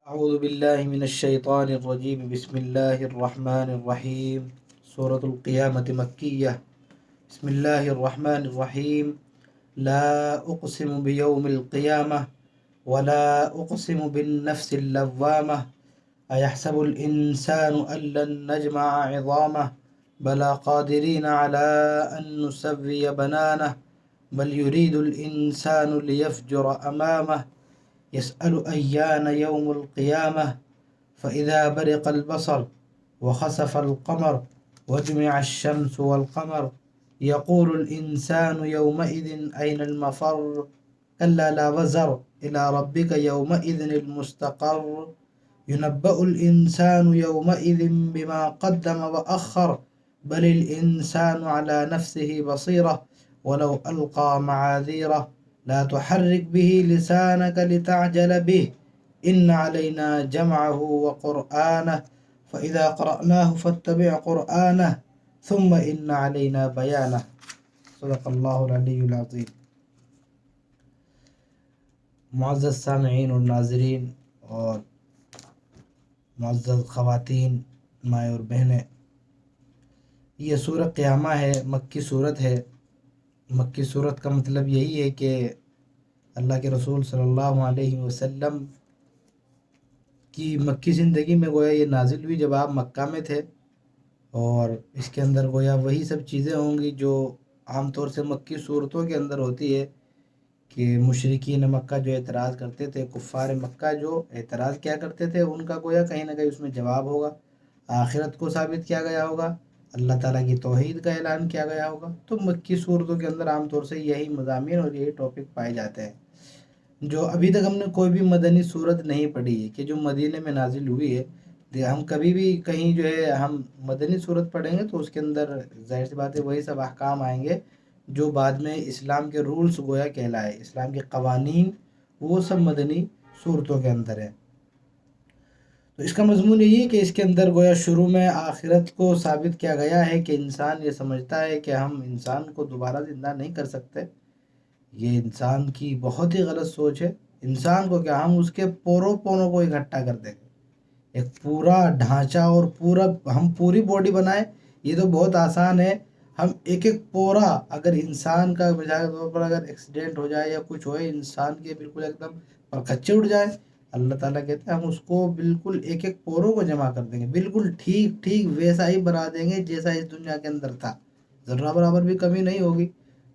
اعوذ باللہ من الشیطان الرجیم بسم اللہ الرحمن الرحیم سورة القیامة مکیہ بسم اللہ الرحمن الرحیم لا اقسم بیوم القیامة ولا اقسم بالنفس اللوامة ایحسب الانسان ان لن نجمع عظامه بلا قادرین علی ان نسوی بنانه بل يريد الانسان لیفجر امامه يسأل أيان يوم القيامة فإذا برق البصر وخسف القمر وجمع الشمس والقمر يقول الإنسان يومئذ أين المفر كلا لا وزر إلى ربك يومئذ المستقر ينبأ الإنسان يومئذ بما قدم وأخر بل الإنسان على نفسه بصيرة ولو ألقى معاذيره لا تحرك به لسانك لتعجل به إن علينا جمعه وقرآنه فإذا قرأناه فاتبع قرآنه ثم إن علينا بيانه صدق اللہ العلی العظیم۔ معزز سامعین اور ناظرین اور معزز خواتین مائیں اور بہنیں، یہ سورہ قیامہ ہے، مکی صورت ہے۔ مکی صورت کا مطلب یہی ہے کہ اللہ کے رسول صلی اللہ علیہ وسلم کی مکی زندگی میں گویا یہ نازل ہوئی جب آپ مکہ میں تھے، اور اس کے اندر گویا وہی سب چیزیں ہوں گی جو عام طور سے مکی صورتوں کے اندر ہوتی ہے کہ مشرکین مکہ جو اعتراض کرتے تھے، کفار مکہ جو اعتراض کیا کرتے تھے، ان کا گویا کہیں نہ کہیں اس میں جواب ہوگا، آخرت کو ثابت کیا گیا ہوگا، اللہ تعالیٰ کی توحید کا اعلان کیا گیا ہوگا۔ تو مکی صورتوں کے اندر عام طور سے یہی مضامین اور یہی ٹاپک پائے جاتے ہیں۔ جو ابھی تک ہم نے کوئی بھی مدنی صورت نہیں پڑھی ہے کہ جو مدینے میں نازل ہوئی ہے، ہم کبھی بھی کہیں جو ہے ہم مدنی صورت پڑھیں گے تو اس کے اندر ظاہر سی بات ہے وہی سب احکام آئیں گے جو بعد میں اسلام کے رولز گویا کہلائے، اسلام کے قوانین، وہ سب مدنی صورتوں کے اندر ہیں۔ تو اس کا مضمون یہی ہے کہ اس کے اندر گویا شروع میں آخرت کو ثابت کیا گیا ہے کہ انسان یہ سمجھتا ہے کہ ہم انسان کو دوبارہ زندہ نہیں کر سکتے۔ یہ انسان کی بہت ہی غلط سوچ ہے۔ انسان کو کیا، ہم اس کے پوروں پوروں کو اکٹھا کر دیں گے، ایک پورا ڈھانچہ اور ہم پوری باڈی بنائیں، یہ تو بہت آسان ہے۔ ہم ایک ایک پورا، اگر انسان کا مثال کے طور پر اگر ایکسیڈنٹ ہو جائے یا کچھ ہوئے، انسان کے بالکل ایک دم پرخچے اٹھ جائیں، اللہ تعالیٰ کہتے ہیں ہم اس کو بالکل ایک ایک پوروں کو جمع کر دیں گے، بالکل ٹھیک ٹھیک ویسا ہی بنا دیں گے جیسا اس دنیا کے اندر تھا، ذرہ برابر بھی کمی نہیں ہوگی۔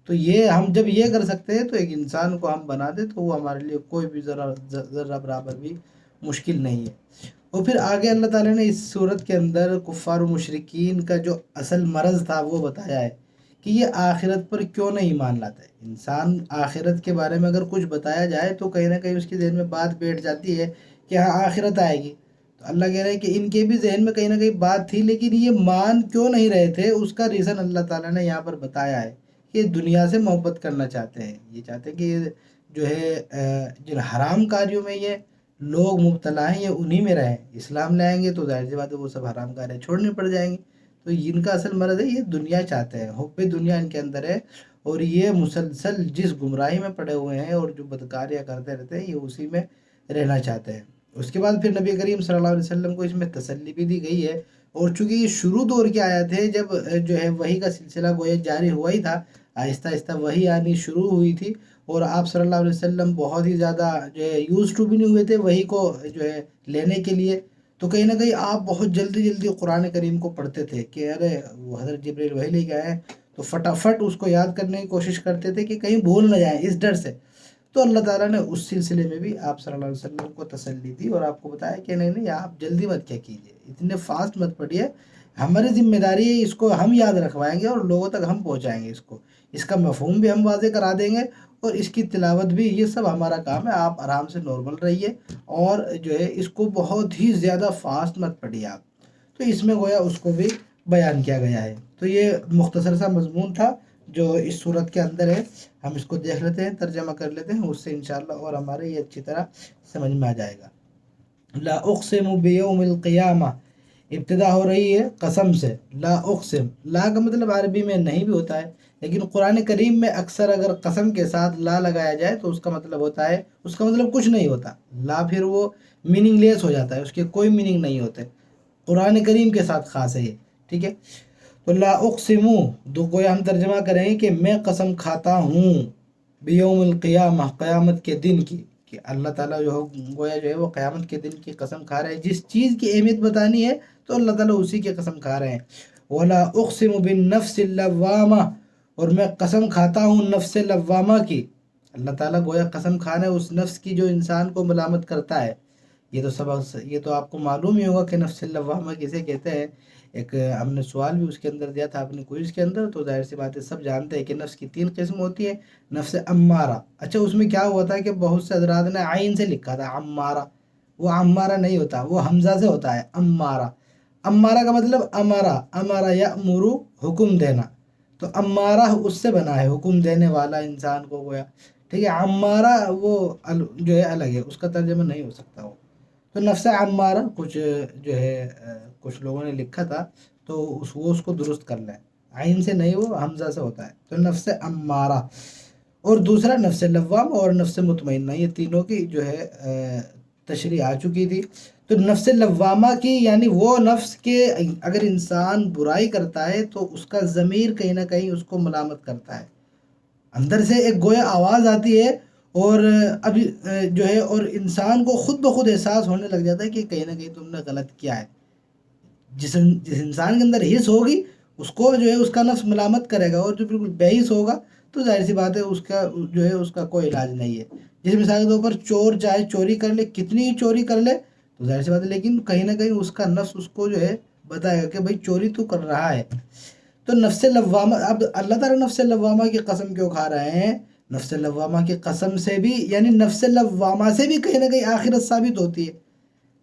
تو یہ ہم جب یہ کر سکتے ہیں تو ایک انسان کو ہم بنا دیں تو وہ ہمارے لیے کوئی بھی ذرہ برابر بھی مشکل نہیں ہے۔ اور پھر آگے اللہ تعالیٰ نے اس صورت کے اندر کفار و مشرکین کا جو اصل مرض تھا وہ بتایا ہے کہ یہ آخرت پر کیوں نہیں ایمان لاتا ہے۔ انسان آخرت کے بارے میں اگر کچھ بتایا جائے تو کہیں نہ کہیں اس کے ذہن میں بات بیٹھ جاتی ہے کہ ہاں آخرت آئے گی۔ تو اللہ کہہ رہے ہیں کہ ان کے بھی ذہن میں کہیں نہ کہیں بات تھی، لیکن یہ مان کیوں نہیں رہے تھے، اس کا ریزن اللہ تعالیٰ نے یہاں پر بتایا ہے کہ دنیا سے محبت کرنا چاہتے ہیں، یہ چاہتے ہیں کہ یہ جو ہے جن حرام کاریوں میں یہ لوگ مبتلا ہیں یہ انہی میں رہیں، اسلام لائیں گے تو ظاہر سی بات ہے وہ سب حرام کاریاں چھوڑنی پڑ جائیں گی۔ تو ان کا اصل مرض ہے یہ دنیا چاہتے ہیں، حب دنیا ان کے اندر ہے، اور یہ مسلسل جس گمراہی میں پڑے ہوئے ہیں اور جو بدکاریاں کرتے رہتے ہیں یہ اسی میں رہنا چاہتے ہیں۔ اس کے بعد پھر نبی کریم صلی اللہ علیہ وسلم کو اس میں تسلی بھی دی گئی ہے، اور چونکہ یہ شروع دور کی آیت ہے، جب جو ہے وحی کا سلسلہ گویا جاری ہوا ہی تھا، آہستہ آہستہ وحی آنی شروع ہوئی تھی، اور آپ صلی اللہ علیہ وسلم بہت ہی زیادہ جو ہے یوز ٹو بھی نہیں ہوئے تھے وحی کو جو ہے لینے کے لیے، تو کہیں نہ کہیں آپ بہت جلدی جلدی قرآن کریم کو پڑھتے تھے کہ ارے وہ حضرت جبریل وحی لے کے آئے ہیں، تو فٹافٹ اس کو یاد کرنے کی کوشش کرتے تھے کہ کہیں بھول نہ جائیں اس ڈر سے۔ تو اللہ تعالیٰ نے اس سلسلے میں بھی آپ صلی اللہ علیہ وسلم کو تسلی دی اور آپ کو بتایا کہ نہیں نہیں آپ جلدی مت کیا کیجیے، اتنے فاسٹ مت پڑھیے، ہماری ذمہ داری ہے، اس کو ہم یاد رکھوائیں گے اور لوگوں تک ہم پہنچائیں گے، اس کا مفہوم بھی ہم واضح کرا دیں گے اور اس کی تلاوت بھی، یہ سب ہمارا کام ہے، آپ آرام سے نارمل رہیے اور جو ہے اس کو بہت ہی زیادہ فاسٹ مت پڑھیے آپ۔ تو اس میں گویا اس کو بھی بیان کیا گیا ہے۔ تو یہ مختصر سا مضمون تھا جو اس صورت کے اندر ہے، ہم اس کو دیکھ لیتے ہیں، ترجمہ کر لیتے ہیں، اس سے انشاءاللہ اور ہمارے یہ اچھی طرح سمجھ میں آ جائے گا۔ لا اقسم بیوم القیامہ، ابتدا ہو رہی ہے قسم سے، لا اقسم، لا کا مطلب عربی میں نہیں بھی ہوتا ہے، لیکن قرآن کریم میں اکثر اگر قسم کے ساتھ لا لگایا جائے تو اس کا مطلب ہوتا ہے، اس کا مطلب کچھ نہیں ہوتا، لا پھر وہ میننگ لیس ہو جاتا ہے، اس کے کوئی میننگ نہیں ہوتے، قرآن کریم کے ساتھ خاص ہے یہ، ٹھیک ہے؟ تو لا اقسمو، تو گویا ہم ترجمہ کریں کہ میں قسم کھاتا ہوں بیوم القیامہ، قیامت کے دن کی، کہ اللہ تعالیٰ جو گویا جو ہے وہ قیامت کے دن کی قسم کھا رہے ہیں، جس چیز کی اہمیت بتانی ہے تو اللہ تعالیٰ اسی کی قسم کھا رہے ہیں۔ ولا اقسم بالنفس اللوامہ، اور میں قسم کھاتا ہوں نفس لوامہ کی، اللہ تعالیٰ گویا قسم کھا رہے ہیں اس نفس کی جو انسان کو ملامت کرتا ہے۔ یہ تو یہ تو آپ کو معلوم ہی ہوگا کہ نفس لوامہ کسے کہتے ہیں، ایک ہم نے سوال بھی اس کے اندر دیا تھا اپنے کوئز کے اندر، تو ظاہر سی بات ہے سب جانتے ہیں کہ نفس کی 3 قسم ہوتی ہے۔ نفس امارہ، اچھا اس میں کیا ہوا تھا کہ بہت سے حضرات نے عین سے لکھا تھا امارہ، وہ امارہ نہیں ہوتا، وہ حمزہ سے ہوتا ہے امارہ۔ امارہ کا مطلب امارہ، امارہ یامرو، حکم دینا، تو امارہ اس سے بنا ہے حکم دینے والا انسان کو گویا، ٹھیک ہے؟ امارہ وہ جو ہے الگ ہے، اس کا ترجمہ نہیں ہو سکتا وہ۔ تو نفس عمارہ کچھ جو ہے کچھ لوگوں نے لکھا تھا، تو وہ اس کو درست کر لیں، عین سے نہیں، وہ حمزہ سے ہوتا ہے، تو نفس عمارہ۔ اور دوسرا نفس لوام اور نفس مطمئنہ، یہ تینوں کی جو ہے تشریح آ چکی تھی۔ تو نفس لوامہ کی یعنی وہ نفس کے اگر انسان برائی کرتا ہے تو اس کا ضمیر کہیں نہ کہیں اس کو ملامت کرتا ہے، اندر سے ایک گویا آواز آتی ہے، اور اب جو ہے اور انسان کو خود بخود احساس ہونے لگ جاتا ہے کہ کہیں نہ کہیں تم نے غلط کیا ہے۔ جس انسان کے اندر حس ہوگی اس کو جو ہے اس کا نفس ملامت کرے گا، اور جو بالکل بے حس ہوگا تو ظاہر سی بات ہے اس کا جو ہے اس کا کوئی علاج نہیں ہے۔ جس مثال کے طور پر چور چاہے چوری کر لے، کتنی ہی چوری کر لے تو ظاہر سی بات ہے، لیکن کہیں نہ کہیں اس کا نفس اس کو جو ہے بتائے گا کہ بھائی چوری تو کر رہا ہے۔ تو نفس لوامہ، اب اللہ تعالیٰ نفس لوامہ کی قسم کیوں کھا رہے ہیں؟ نفس لوامہ کی قسم سے بھی یعنی نفس لوامہ سے بھی کہیں نہ کہیں آخرت ثابت ہوتی ہے۔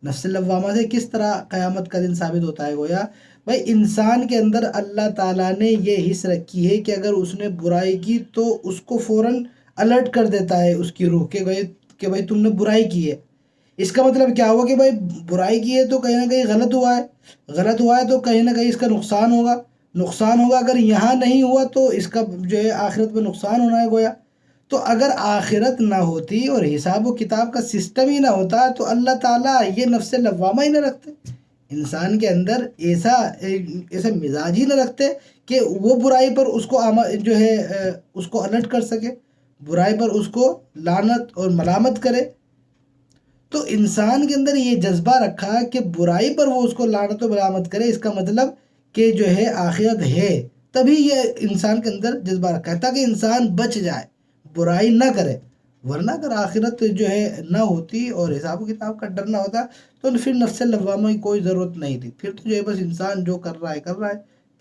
نفس لوامہ سے کس طرح قیامت کا دن ثابت ہوتا ہے؟ گویا بھائی انسان کے اندر اللہ تعالیٰ نے یہ حس رکھی ہے کہ اگر اس نے برائی کی تو اس کو فوراً الرٹ کر دیتا ہے اس کی روح کہ بھائی تم نے برائی کی ہے۔ اس کا مطلب کیا ہوا کہ بھائی برائی کی ہے تو کہیں نہ کہیں غلط ہوا ہے، غلط ہوا ہے تو کہیں نہ کہیں اس کا نقصان ہوگا، نقصان ہوگا، اگر یہاں نہیں ہوا تو اس کا جو ہے آخرت میں نقصان ہونا ہے گویا۔ تو اگر آخرت نہ ہوتی اور حساب و کتاب کا سسٹم ہی نہ ہوتا تو اللہ تعالیٰ یہ نفس لوامہ ہی نہ رکھتے، انسان کے اندر ایسا مزاج ہی نہ رکھتے کہ وہ برائی پر اس کو جو ہے اس کو الرٹ کر سکے، برائی پر اس کو لعنت اور ملامت کرے۔ تو انسان کے اندر یہ جذبہ رکھا کہ برائی پر وہ اس کو لعنت و ملامت کرے، اس کا مطلب کہ جو ہے آخرت ہے، تبھی یہ انسان کے اندر جذبہ رکھا ہے تاکہ انسان بچ جائے، برائی نہ کرے، ورنہ اگر آخرت جو ہے نہ ہوتی اور حساب و کتاب کا ڈر نہ ہوتا تو پھر نفس لوامہ کی کوئی ضرورت نہیں تھی، پھر تو جو ہے بس انسان جو کر رہا ہے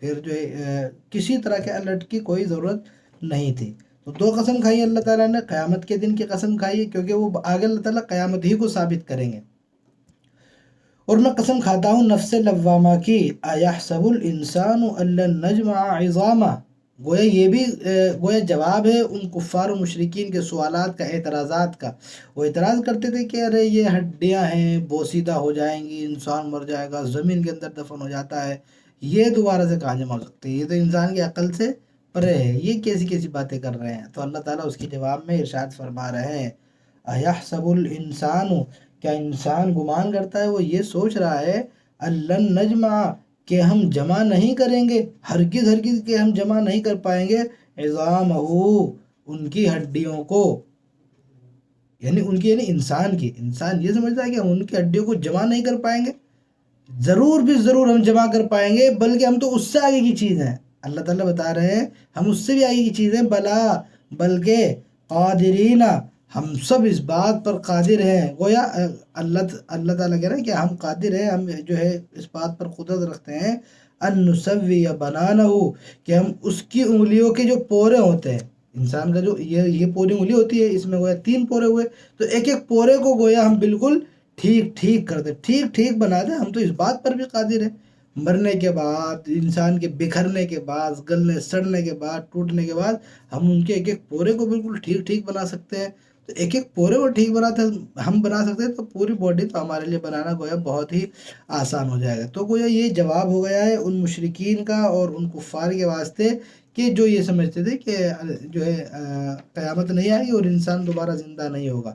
پھر جو ہے کسی طرح کے الرٹ کی کوئی ضرورت نہیں تھی۔ تو 2 قسم کھائی اللہ تعالیٰ نے، قیامت کے دن کی قسم کھائی ہے کیونکہ وہ آگے اللہ تعالیٰ قیامت ہی کو ثابت کریں گے، اور میں قسم کھاتا ہوں نفس لوامہ کی، ایحسب الانسان ان لن نجمع عظامہ، گویا یہ بھی گویا جواب ہے ان کفار و مشرکین کے سوالات کا، اعتراضات کا۔ وہ اعتراض کرتے تھے کہ ارے یہ ہڈیاں ہیں بوسیدہ ہو جائیں گی، انسان مر جائے گا، زمین کے اندر دفن ہو جاتا ہے، یہ دوبارہ سے کہاں جمع ہو سکتے ہیں، یہ تو انسان کی عقل سے پرے ہے، یہ کیسی کیسی باتیں کر رہے ہیں؟ تو اللہ تعالیٰ اس کے جواب میں ارشاد فرما رہے ہیں ایحسب الانسان، کیا انسان گمان کرتا ہے، وہ یہ سوچ رہا ہے لن نجمع، کہ ہم جمع نہیں کریں گے، ہرگز ہرگز کہ ہم جمع نہیں کر پائیں گے، عظامہ، ان کی ہڈیوں کو، یعنی ان کی یعنی انسان کی، انسان یہ سمجھتا ہے کہ ہم ان کی ہڈیوں کو جمع نہیں کر پائیں گے، ضرور بھی ضرور ہم جمع کر پائیں گے، بلکہ ہم تو اس سے آگے کی چیز ہیں، اللہ تعالیٰ بتا رہے ہیں ہم اس سے بھی آگے کی چیز ہیں، بلا، بلکہ قادرین، ہم سب اس بات پر قادر ہیں، گویا اللہ تعالیٰ کہہ رہے ہیں کہ ہم قادر ہیں، ہم جو ہے اس بات پر قدرت رکھتے ہیں، ان نسوی بنانہ، کہ ہم اس کی انگلیوں کے جو پورے ہوتے ہیں، انسان کا جو یہ پوری انگلی ہوتی ہے، اس میں گویا 3 پورے ہوئے، تو ایک ایک پورے کو گویا ہم بالکل ٹھیک ٹھیک کر دیں، ٹھیک ٹھیک بنا دیں، ہم تو اس بات پر بھی قادر ہیں، مرنے کے بعد، انسان کے بکھرنے کے بعد، گلنے سڑنے کے بعد، ٹوٹنے کے بعد، ہم ان کے ایک ایک پورے کو بالکل ٹھیک ٹھیک بنا سکتے ہیں۔ تو ایک ایک پورے وہ ٹھیک بنا ہم بنا سکتے ہیں، تو پوری باڈی تو ہمارے لیے بنانا گویا بہت ہی آسان ہو جائے گا۔ تو گویا یہ جواب ہو گیا ہے ان مشرکین کا اور ان کفار کے واسطے، کہ جو یہ سمجھتے تھے کہ جو ہے قیامت نہیں آئے گی اور انسان دوبارہ زندہ نہیں ہوگا۔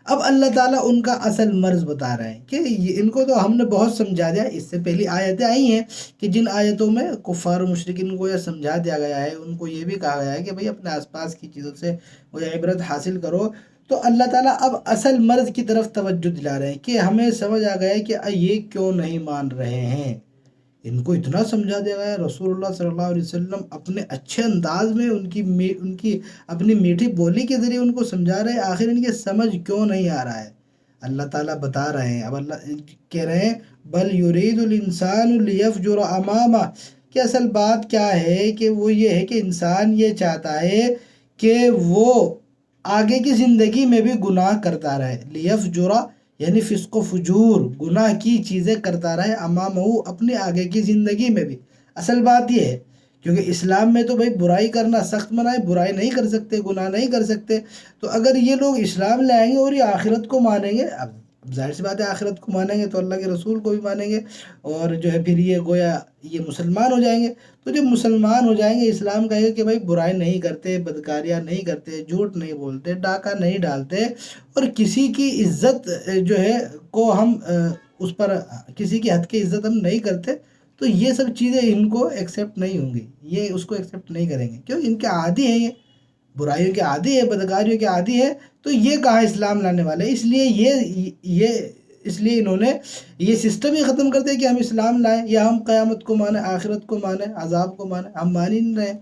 اب اللہ تعالیٰ ان کا اصل مرض بتا رہے ہیں کہ ان کو تو ہم نے بہت سمجھا دیا، اس سے پہلی آیتیں آئی ہیں کہ جن آیتوں میں کفار و مشرکین کو یہ سمجھا دیا گیا ہے، ان کو یہ بھی کہا گیا ہے کہ بھئی اپنے آس پاس کی چیزوں سے وہ عبرت حاصل کرو۔ تو اللہ تعالیٰ اب اصل مرض کی طرف توجہ دلا رہے ہیں کہ ہمیں سمجھ آ گیا ہے کہ یہ کیوں نہیں مان رہے ہیں۔ ان کو اتنا سمجھا دیا گیا ہے، رسول اللہ صلی اللہ علیہ وسلم اپنے اچھے انداز میں ان کی اپنی میٹھی بولی کے ذریعے ان کو سمجھا رہے ہیں، آخر ان کے سمجھ کیوں نہیں آ رہا ہے؟ اللہ تعالیٰ بتا رہے ہیں، اب اللہ کہہ رہے ہیں بل یرید الانسان لیفجر امامہ، کہ اصل بات کیا ہے کہ وہ یہ ہے کہ انسان یہ چاہتا ہے کہ وہ آگے کی زندگی میں بھی گناہ کرتا رہے، لیفجر یعنی فسق و فجور، گناہ کی چیزیں کرتا رہے، امامہ اپنے آگے کی زندگی میں بھی۔ اصل بات یہ ہے کیونکہ اسلام میں تو بھائی برائی کرنا سخت منع ہے، برائی نہیں کر سکتے، گناہ نہیں کر سکتے۔ تو اگر یہ لوگ اسلام لے آئیں گے اور یہ آخرت کو مانیں گے، اب ظاہر سی بات ہے آخرت کو مانیں گے تو اللہ کے رسول کو بھی مانیں گے، اور جو ہے پھر یہ گویا یہ مسلمان ہو جائیں گے۔ تو جب مسلمان ہو جائیں گے، اسلام کہے گا کہ بھائی برائی نہیں کرتے، بدکاریاں نہیں کرتے، جھوٹ نہیں بولتے، ڈاکہ نہیں ڈالتے، اور کسی کی عزت جو ہے کو ہم اس پر کسی کی حد کی عزت ہم نہیں کرتے، تو یہ سب چیزیں ان کو ایکسیپٹ نہیں ہوں گی، یہ اس کو ایکسیپٹ نہیں کریں گے، کیوں؟ ان کے عادی ہیں، یہ برائیوں کے عادی ہے، بدکاریوں کے عادی ہے، تو یہ کہاں اسلام لانے والے؟ اس لیے اس لیے انہوں نے یہ سسٹم ہی ختم کر دیا کہ ہم اسلام لائیں یا ہم قیامت کو مانیں، آخرت کو مانیں، عذاب کو مانیں، ہم مان ہی نہیں رہے۔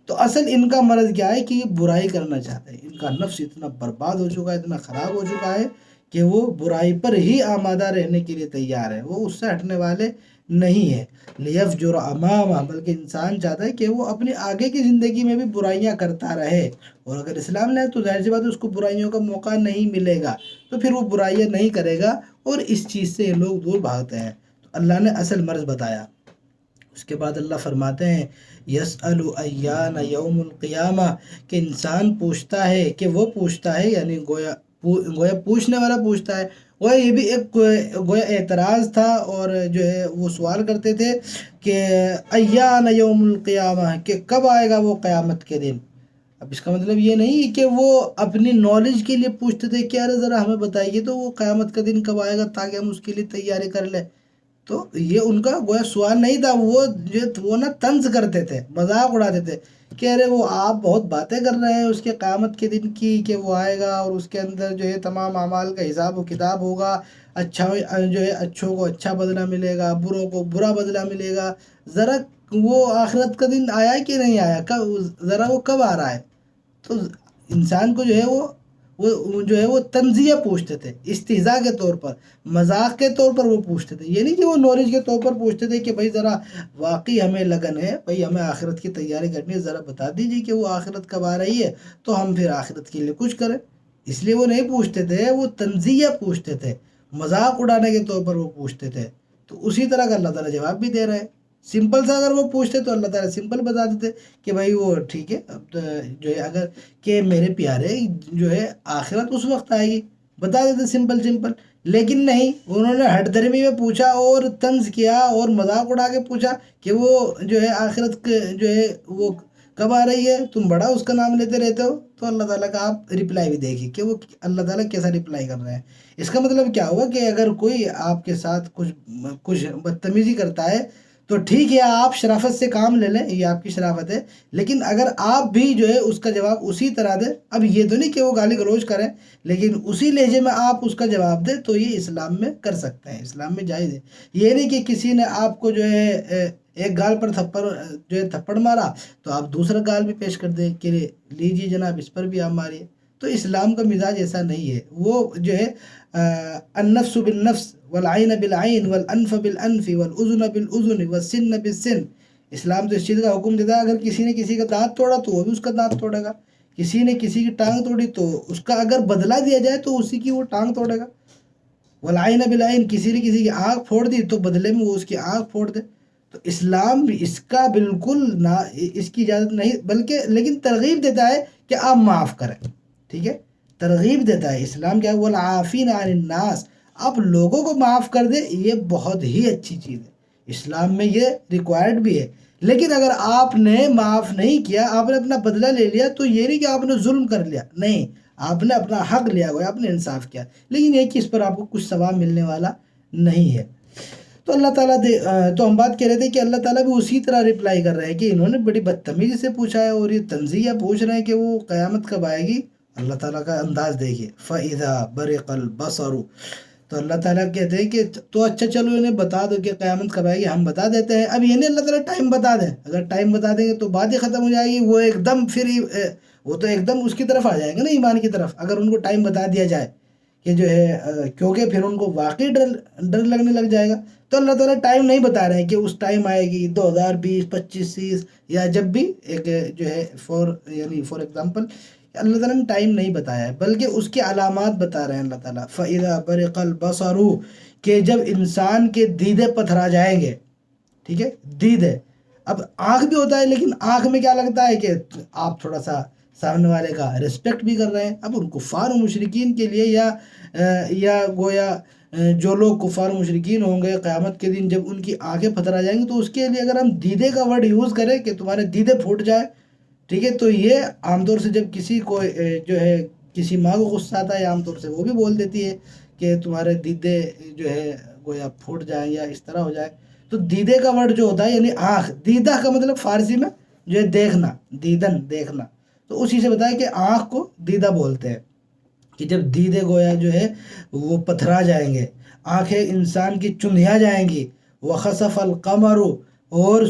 تو اصل ان کا مرض کیا ہے کہ یہ برائی کرنا چاہتے ہیں، ان کا نفس اتنا برباد ہو چکا ہے، اتنا خراب ہو چکا ہے کہ وہ برائی پر ہی آمادہ رہنے کے لیے تیار ہے، وہ اس سے ہٹنے والے نہیں ہے۔ لیفجر امامہ، بلکہ انسان چاہتا ہے کہ وہ اپنی آگے کی زندگی میں بھی برائیاں کرتا رہے، اور اگر اسلام لائے تو ظاہر سی بات ہے اس کو برائیوں کا موقع نہیں ملے گا، تو پھر وہ برائیاں نہیں کرے گا، اور اس چیز سے یہ لوگ دور بھاگتے ہیں۔ تو اللہ نے اصل مرض بتایا۔ اس کے بعد اللہ فرماتے ہیں یسأل ایان یوم القیامہ، کہ انسان پوچھتا ہے، کہ وہ پوچھتا ہے یعنی گویا پوچھنے والا پوچھتا ہے، گویا یہ بھی ایک گویا اعتراض تھا، اور جو ہے وہ سوال کرتے تھے کہ ایان یوم القیامہ، کہ کب آئے گا وہ قیامت کے دن۔ اب اس کا مطلب یہ نہیں کہ وہ اپنی نالج کے لیے پوچھتے تھے کہ ارے ذرا ہمیں بتائیے تو وہ قیامت کا دن کب آئے گا تاکہ ہم اس کے لیے تیاری کر لیں۔ تو یہ ان کا گویا سوال نہیں تھا، وہ نا طنز کرتے تھے، مذاق اڑاتے تھے کہ ارے وہ آپ بہت باتیں کر رہے ہیں اس کے قیامت کے دن کی، کہ وہ آئے گا اور اس کے اندر جو ہے تمام اعمال کا حساب و کتاب ہوگا، اچھا جو ہے اچھوں کو اچھا بدلہ ملے گا، بروں کو برا بدلہ ملے گا۔ ذرا وہ آخرت کا دن آیا کہ نہیں آیا، ذرا وہ کب آ رہا ہے؟ تو انسان کو جو ہے وہ جو ہے وہ تنزیہ پوچھتے تھے، استہزاء کے طور پر، مذاق کے طور پر وہ پوچھتے تھے، یہ نہیں کہ وہ نالج کے طور پر پوچھتے تھے کہ بھائی ذرا واقعی ہمیں لگن ہے، بھائی ہمیں آخرت کی تیاری کرنی ہے، ذرا بتا دیجیے کہ وہ آخرت کب آ رہی ہے تو ہم پھر آخرت کے لیے کچھ کریں۔ اس لیے وہ نہیں پوچھتے تھے، وہ تنزیہ پوچھتے تھے، مذاق اڑانے کے طور پر وہ پوچھتے تھے۔ تو اسی طرح کا اللہ تعالیٰ جواب بھی دے رہے ہیں۔ سمپل سا اگر وہ پوچھتے تو اللہ تعالیٰ سمپل بتا دیتے کہ بھائی وہ ٹھیک ہے، اب جو ہے اگر کہ میرے پیارے جو ہے آخرت اس وقت آئے گی، بتا دیتے سمپل سمپل۔ لیکن نہیں، انہوں نے ہٹ درمی میں پوچھا اور طنز کیا اور مذاق اڑا کے پوچھا کہ وہ جو ہے آخرت جو ہے وہ کب آ رہی ہے، تم بڑا اس کا نام لیتے رہتے ہو۔ تو اللہ تعالیٰ کا آپ رپلائی بھی دیکھیے کہ وہ اللہ تعالیٰ کیسا رپلائی کر رہے ہیں۔ اس کا مطلب کیا ہوا کہ اگر کوئی آپ کے ساتھ کچھ بدتمیزی کرتا ہے تو ٹھیک ہے، آپ شرافت سے کام لے لیں، یہ آپ کی شرافت ہے، لیکن اگر آپ بھی جو ہے اس کا جواب اسی طرح دیں، اب یہ تو نہیں کہ وہ گالی گلوچ کریں، لیکن اسی لہجے میں آپ اس کا جواب دیں، تو یہ اسلام میں کر سکتے ہیں، اسلام میں جائز ہے۔ یہ نہیں کہ کسی نے آپ کو جو ہے ایک گال پر تھپڑ مارا تو آپ دوسرا گال بھی پیش کر دیں کہ لیجیے جناب اس پر بھی آپ ماریے۔ تو اسلام کا مزاج ایسا نہیں ہے، وہ جو ہے النفس بالنفس والعین بالعین والانف بالانف والاذن بالاذن والسن بالسن، اسلام تو اس چیز کا حکم دیتا ہے اگر کسی نے کسی کا دانت توڑا تو وہ بھی اس کا دانت توڑے گا، کسی نے کسی کی ٹانگ توڑی تو اس کا اگر بدلہ دیا جائے تو اسی کی وہ ٹانگ توڑے گا۔ والعین بالعین، کسی نے کسی کی آنکھ پھوڑ دی تو بدلے میں وہ اس کی آنکھ پھوڑ دے۔ تو اسلام بھی اس کا بالکل اس کی اجازت نہیں، بلکہ لیکن ترغیب دیتا ہے کہ آپ معاف کریں، ٹھیک ہے، ترغیب دیتا ہے اسلام کیا ہے، والعافین عن الناس، آپ لوگوں کو معاف کر دیں، یہ بہت ہی اچھی چیز ہے، اسلام میں یہ ریکوائرڈ بھی ہے۔ لیکن اگر آپ نے معاف نہیں کیا، آپ نے اپنا بدلہ لے لیا، تو یہ نہیں کہ آپ نے ظلم کر لیا، نہیں، آپ نے اپنا حق لیا ہوا ہے، آپ نے انصاف کیا، لیکن یہ کہ اس پر آپ کو کچھ ثواب ملنے والا نہیں ہے۔ تو اللہ تعالیٰ تو ہم بات کہہ رہے تھے کہ اللہ تعالیٰ بھی اسی طرح رپلائی کر رہے ہیں کہ انہوں نے بڑی بدتمیزی سے پوچھا ہے، اور یہ تنزیہ پوچھ رہے ہیں کہ وہ قیامت کب آئے گی۔ اللہ تعالیٰ کا انداز دیکھیے، فَإِذَا بَرِقَ الْبَصَرُ، تو اللہ تعالیٰ کہتے ہیں کہ تو اچھا چلو انہیں بتا دو کہ قیامت کب آئے گی، ہم بتا دیتے ہیں۔ اب یہ نہیں اللہ تعالیٰ ٹائم بتا دیں، اگر ٹائم بتا دیں گے تو بات ہی ختم ہو جائے گی، وہ ایک دم پھر وہ تو ایک دم اس کی طرف آ جائیں گے نا، ایمان کی طرف، اگر ان کو ٹائم بتا دیا جائے کہ جو ہے کیونکہ پھر ان کو واقعی ڈر لگنے لگ جائے گا۔ تو اللہ تعالیٰ ٹائم نہیں بتا رہے ہیں کہ اس ٹائم آئے گی 2020 25 30 یا جب بھی، ایک جو ہے یعنی فور ایگزامپل اللہ تعالیٰ نے ٹائم نہیں بتایا ہے، بلکہ اس کے علامات بتا رہے ہیں اللہ تعالیٰ۔ فَإِذَا بَرِقَ الْبَصَرُ، کہ جب انسان کے دیدے پتھرا جائیں گے، ٹھیک ہے، دیدے، اب آنکھ بھی ہوتا ہے، لیکن آنکھ میں کیا لگتا ہے کہ آپ تھوڑا سا سامنے والے کا رسپیکٹ بھی کر رہے ہیں۔ اب ان کفار و مشرکین کے لیے یا گویا جو لوگ کفار و مشرکین ہوں گے قیامت کے دن جب ان کی آنکھیں پتھرا جائیں گی، تو اس کے لیے اگر ہم دیدے کا ورڈ یوز کریں کہ تمہارے دیدے پھوٹ جائے، ٹھیک ہے، تو یہ عام طور سے جب کسی کو جو ہے کسی ماں کو غصہ آتا ہے، عام طور سے وہ بھی بول دیتی ہے کہ تمہارے دیدے جو ہے گویا پھوٹ جائیں یا اس طرح ہو جائے۔ تو دیدے کا ورڈ جو ہوتا ہے یعنی آنکھ، دیدہ کا مطلب فارسی میں جو ہے دیکھنا، دیدن دیکھنا، تو اسی سے بتایا کہ آنکھ کو دیدہ بولتے ہیں، کہ جب دیدے گویا جو ہے وہ پتھرا جائیں گے، آنکھیں انسان کی چندھیا جائیں گی، وَخَسَفَ الْقَمَرُ، اور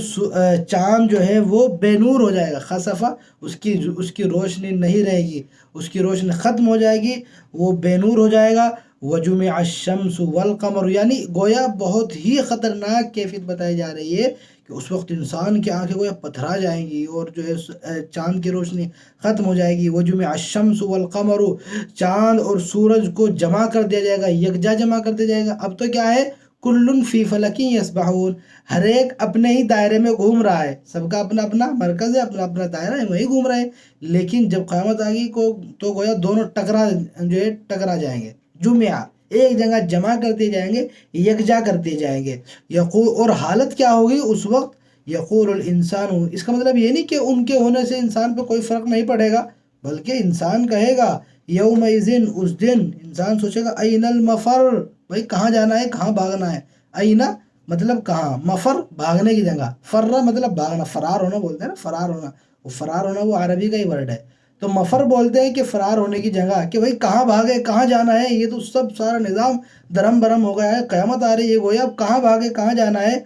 چاند جو ہے وہ بے نور ہو جائے گا، خسفہ اس کی روشنی نہیں رہے گی، اس کی روشنی ختم ہو جائے گی، وہ بے نور ہو جائے گا، وَجُمِعَ الشَّمْسُ وَالْقَمَرُ، یعنی گویا بہت ہی خطرناک کیفیت بتائی جا رہی ہے کہ اس وقت انسان کی آنکھیں گویا پتھرا جائیں گی، اور جو ہے چاند کی روشنی ختم ہو جائے گی۔ وَجُمِعَ الشَّمْسُ وَالْقَمَرُ، چاند اور سورج کو جمع کر دیا جائے گا، یکجا جمع کر دیا جائے گا۔ اب تو کیا ہے، کُلٌّ فِی فَلَکٍ یَسْبَحُونَ، ہر ایک اپنے ہی دائرے میں گھوم رہا ہے، سب کا اپنا اپنا مرکز ہے، اپنا اپنا دائرہ ہے، وہی گھوم رہے ہیں۔ لیکن جب قیامت آئے گی تو گویا دونوں ٹکرا جائیں گے، جمعہ، ایک جگہ جمع کرتے جائیں گے، یکجا کرتے جائیں گے۔ اور حالت کیا ہوگی اس وقت، یقول الانسان، اس کا مطلب یہ نہیں کہ ان کے ہونے سے انسان پہ کوئی فرق نہیں پڑے گا، بلکہ انسان کہے گا یومئذ، اس دن انسان سوچے گا این المفر، بھائی کہاں جانا ہے، کہاں بھاگنا ہے، اینا مطلب کہاں، مفر بھاگنے کی جگہ، فرہ مطلب بھاگنا، فرار ہونا بولتے ہیں نا، فرار ہونا، وہ فرار ہونا وہ عربی کا ہی ورڈ ہے، تو مفر بولتے ہیں کہ فرار ہونے کی جگہ، کہ بھائی کہاں بھاگے، کہاں جانا ہے، یہ تو سب سارا نظام درم برم ہو گیا ہے، قیامت آ رہی ہے، گویا اب کہاں بھاگے، کہاں جانا ہے۔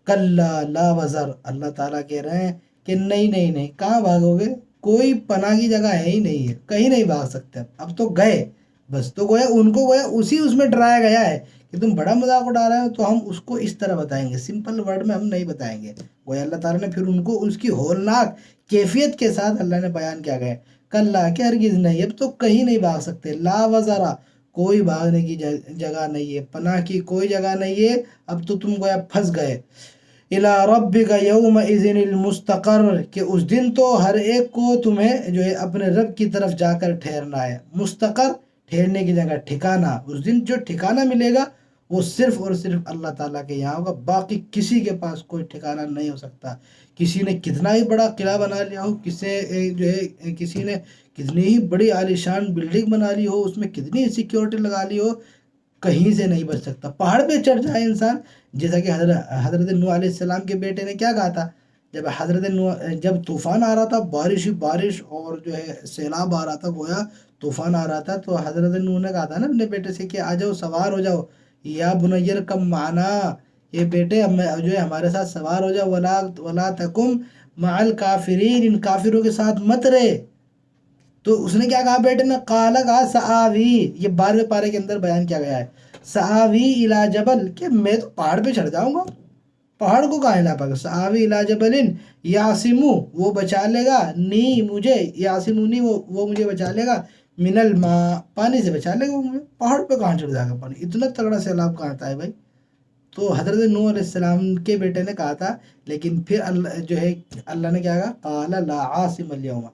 کلا لا وزر، اللہ تعالیٰ کہہ رہے ہیں کہ نہیں نہیں نہیں، کہاں بھاگو گے، کوئی پناہ کی جگہ ہے ہی نہیں ہے، کہیں نہیں بھاگ سکتے، اب تو گئے بس۔ تو گویا ان کو گویا اس میں ڈرایا گیا ہے کہ تم بڑا مذاق اڑا رہے ہو، تو ہم اس کو اس طرح بتائیں گے، سمپل ورڈ میں ہم نہیں بتائیں گے۔ گویا اللہ تعالیٰ نے پھر ان کو اس کی ہولناک کیفیت کے ساتھ اللہ نے بیان کیا گیا ہے، کلا کہ ہرگز نہیں، اب تو کہیں نہیں بھاگ سکتے، لا وزرا، کوئی بھاگنے کی جگہ نہیں ہے، پناہ کی کوئی جگہ نہیں ہے، اب تو تم گویا پھنس گئے۔ الی ربک یومئذ المستقر، کہ اس دن تو ہر ایک کو تمہیں جو ہے اپنے رب کی طرف جا کر ٹھہرنا ہے، مستقر ٹھہرنے کی جگہ، ٹھکانہ، اس دن جو ٹھکانہ ملے گا وہ صرف اور صرف اللہ تعالیٰ کے یہاں ہوگا، باقی کسی کے پاس کوئی ٹھکانہ نہیں ہو سکتا۔ کسی نے کتنا ہی بڑا قلعہ بنا لیا ہو، کسی نے کتنی ہی بڑی عالیشان بلڈنگ بنا لی ہو، اس میں کتنی ہی سیکیورٹی لگا لی ہو، کہیں سے نہیں بچ سکتا۔ پہاڑ پہ چڑھ جائے انسان، جیسا کہ حضرت نوح علیہ السلام کے بیٹے نے کیا کہا تھا، جب طوفان آ رہا تھا، بارش ہی بارش، اور جو ہے سیلاب آ رہا تھا، گویا طوفان آ رہا تھا، تو حضرت نوح نے کہا تھا نا اپنے بیٹے سے کہ آ جاؤ، سوار ہو جاؤ، یا بنی ارکب معنا، یہ بیٹے جو ہے ہمارے ساتھ سوار ہو جاؤ، ولا تکم مع الکافرین، ان کافروں کے ساتھ مت رہے۔ تو اس نے کیا کہا بیٹے نے، کہا سآوی، یہ 12ویں پارے کے اندر بیان کیا گیا ہے، سآوی الی جبل، کہ میں تو پہاڑ پہ چڑھ جاؤں گا، پہاڑ کو کہاں ہلا پاگا، سآوی الی جبل یعصمو، وہ بچا لے گا، نی مجھے، یعصمونی، وہ مجھے بچا لے گا، من الماء، پانی سے بچا لے گا وہ مجھے، پہاڑ پہ کہاں چڑھ جائے گا پانی، اتنا تگڑا سیلاب کہاں آتا ہے بھائی۔ تو حضرت نوح علیہ السلام کے بیٹے نے کہا تھا، لیکن پھر اللہ جو ہے اللہ نے کیا کہا، قال لا عاصم اليوم،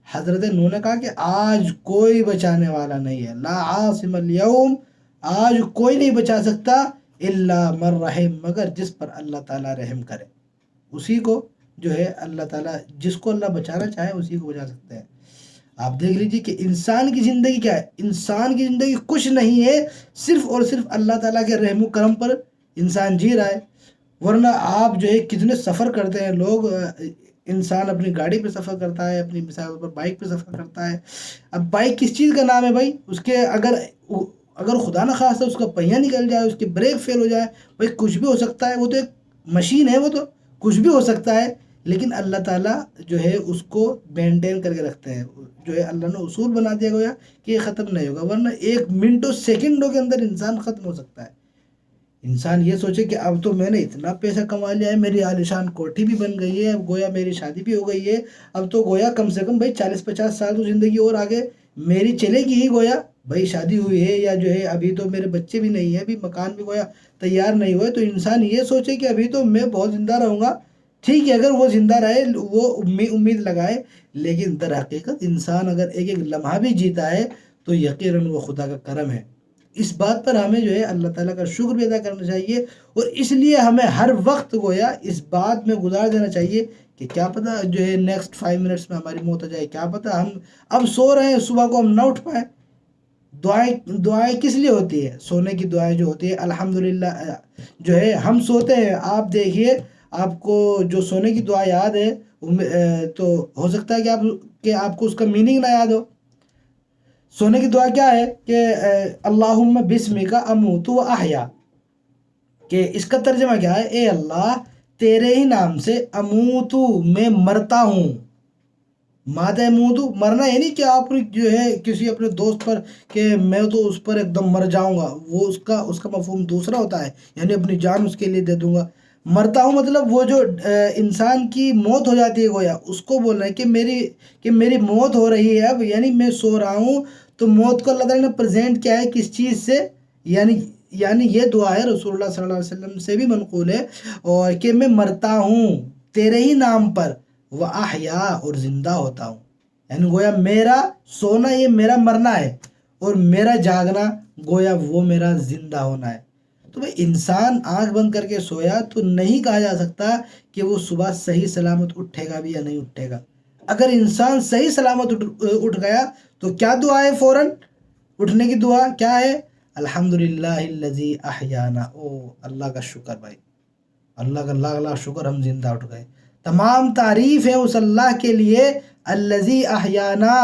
حضرت نوح نے کہا کہ آج کوئی بچانے والا نہیں ہے، لا عاصم اليوم، آج کوئی نہیں بچا سکتا الا من رحم، مگر جس پر اللہ تعالیٰ رحم کرے، اسی کو جو ہے اللہ تعالیٰ، جس کو اللہ بچانا چاہے اسی کو بچا سکتے ہیں۔ آپ دیکھ لیجیے کہ انسان کی زندگی کیا ہے، انسان کی زندگی کچھ نہیں ہے، صرف اور صرف اللہ تعالیٰ کے رحم و کرم پر انسان جی رہا ہے۔ ورنہ آپ جو ہے کتنے سفر کرتے ہیں لوگ، انسان اپنی گاڑی پہ سفر کرتا ہے، اپنی مثال پر بائک پہ سفر کرتا ہے۔ اب بائک کس چیز کا نام ہے بھائی؟ اس کے اگر خدا نہ خواستہ اس کا پہیہ نکل جائے، اس کی بریک فیل ہو جائے، بھائی کچھ بھی ہو سکتا ہے، وہ تو ایک مشین ہے، وہ تو کچھ بھی ہو سکتا ہے، لیکن اللہ تعالیٰ جو ہے اس کو مینٹین کر کے رکھتے ہیں، جو ہے اللہ نے اصول بنا دیا گیا کہ یہ ختم نہیں ہوگا، ورنہ ایک منٹوں سیکنڈوں کے اندر انسان ختم ہو سکتا ہے۔ انسان یہ سوچے کہ اب تو میں نے اتنا پیسہ کما لیا ہے، میری عالیشان کوٹھی بھی بن گئی ہے، اب گویا میری شادی بھی ہو گئی ہے، اب تو گویا کم سے کم بھائی 40-50 سال تو زندگی اور آگے میری چلے گی ہی، گویا بھائی شادی ہوئی ہے، یا جو ہے ابھی تو میرے بچے بھی نہیں ہیں، ابھی مکان بھی گویا تیار نہیں ہوئے، تو انسان یہ سوچے کہ ابھی تو میں بہت زندہ رہوں گا۔ ٹھیک ہے، اگر وہ زندہ رہے، وہ امید لگائے، لیکن در حقیقت انسان اگر ایک ایک لمحہ بھی جیتا ہے تو یقیناً وہ خدا کا کرم ہے۔ اس بات پر ہمیں جو ہے اللہ تعالیٰ کا شکر بھی ادا کرنا چاہیے، اور اس لیے ہمیں ہر وقت گویا اس بات میں گزار دینا چاہیے کہ کیا پتہ جو ہے نیکسٹ 5 منٹس میں ہماری موت ہو جائے، کیا پتہ ہم اب سو رہے ہیں، صبح کو ہم نہ اٹھ پائیں۔ دعائیں کس لیے ہوتی ہے؟ سونے کی دعائیں جو ہوتی ہے الحمدللہ، جو ہے ہم سوتے ہیں، آپ دیکھیے آپ کو جو سونے کی دعا یاد ہے، تو ہو سکتا ہے کہ آپ کو اس کا میننگ نہ یاد ہو۔ سونے کی دعا کیا ہے کہ اللہم بسمک اموت و احیا، کہ اس کا ترجمہ کیا ہے؟ اے اللہ تیرے ہی نام سے اموتو، میں مرتا ہوں۔ مادہ موتو، مرنا یہ نہیں کہ آپ جو ہے کسی اپنے دوست پر کہ میں تو اس پر ایک دم مر جاؤں گا، وہ اس کا مفہوم دوسرا ہوتا ہے، یعنی اپنی جان اس کے لیے دے دوں گا۔ مرتا ہوں مطلب وہ جو انسان کی موت ہو جاتی ہے، گویا اس کو بول رہے ہیں کہ میری موت ہو رہی ہے اب، یعنی میں سو رہا ہوں، تو موت کو اللہ تعالیٰ نے پریزنٹ کیا ہے کس چیز سے؟ یعنی یہ دعا ہے رسول اللہ صلی اللہ علیہ وسلم سے بھی منقول ہے، اور کہ میں مرتا ہوں تیرے ہی نام پر، وہ احیا، اور زندہ ہوتا ہوں، یعنی گویا میرا سونا یہ میرا مرنا ہے، اور میرا جاگنا گویا وہ میرا زندہ ہونا ہے۔ تو بھئی انسان آنکھ بند کر کے سویا تو نہیں کہا جا سکتا کہ وہ صبح صحیح سلامت اٹھے گا بھی یا نہیں اٹھے گا۔ اگر انسان صحیح سلامت اٹھ گیا تو کیا دعا ہے؟ فوراً اٹھنے کی دعا کیا ہے؟ الحمدللہ الذی احیانا، او اللہ کا شکر بھائی، اللہ کا لاکھ لاکھ شکر ہم زندہ اٹھ گئے۔ تمام تعریف ہے اس اللہ کے لیے الذی احیانا،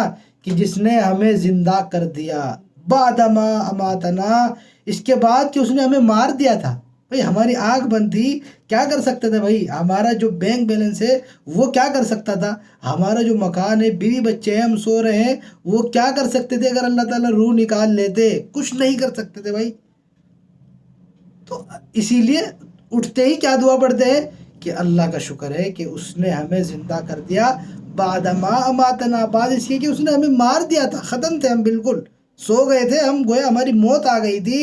کہ جس نے ہمیں زندہ کر دیا، بعد ما اماتنا، اس کے بعد کہ اس نے ہمیں مار دیا تھا۔ بھئی ہماری آنکھ بند تھی، کیا کر سکتے تھے بھائی؟ ہمارا جو بینک بیلنس ہے وہ کیا کر سکتا تھا؟ ہمارا جو مکان ہے، بیوی بچے ہیں، ہم سو رہے ہیں، وہ کیا کر سکتے تھے اگر اللہ تعالیٰ روح نکال لیتے؟ کچھ نہیں کر سکتے تھے بھائی۔ تو اسی لیے اٹھتے ہی کیا دعا پڑھتے ہیں کہ اللہ کا شکر ہے کہ اس نے ہمیں زندہ کر دیا، بعد ما اماتنا، بعد اس کہ اس نے ہمیں مار دیا تھا، ختم تھے ہم، بالکل سو گئے تھے ہم، گویا ہماری موت آ گئی تھی۔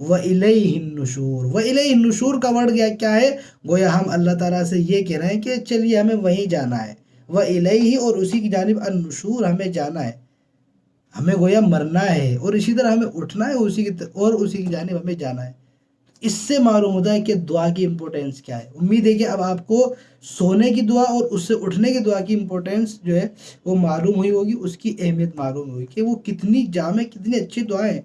وَإِلَيْهِ النُّشُورُ، وَإِلَيْهِ النُّشُورُ کا ورڈ کیا ہے؟ گویا ہم اللہ تعالیٰ سے یہ کہہ رہے ہیں کہ چلیے ہمیں وہیں جانا ہے، وَإِلَيْهِ، اور اسی کی جانب النشور، ہمیں جانا ہے، ہمیں گویا مرنا ہے، اور اسی طرح ہمیں اٹھنا ہے، اسی کی جانب ہمیں جانا ہے۔ اس سے معلوم ہوتا ہے کہ دعا کی امپورٹنس کیا ہے۔ امید ہے کہ اب آپ کو سونے کی دعا اور اس سے اٹھنے کی دعا کی امپورٹنس جو ہے وہ معلوم ہوئی ہوگی، اس کی اہمیت معلوم ہوئی کہ وہ کتنی جامع، کتنی اچھی دعائیں ہیں۔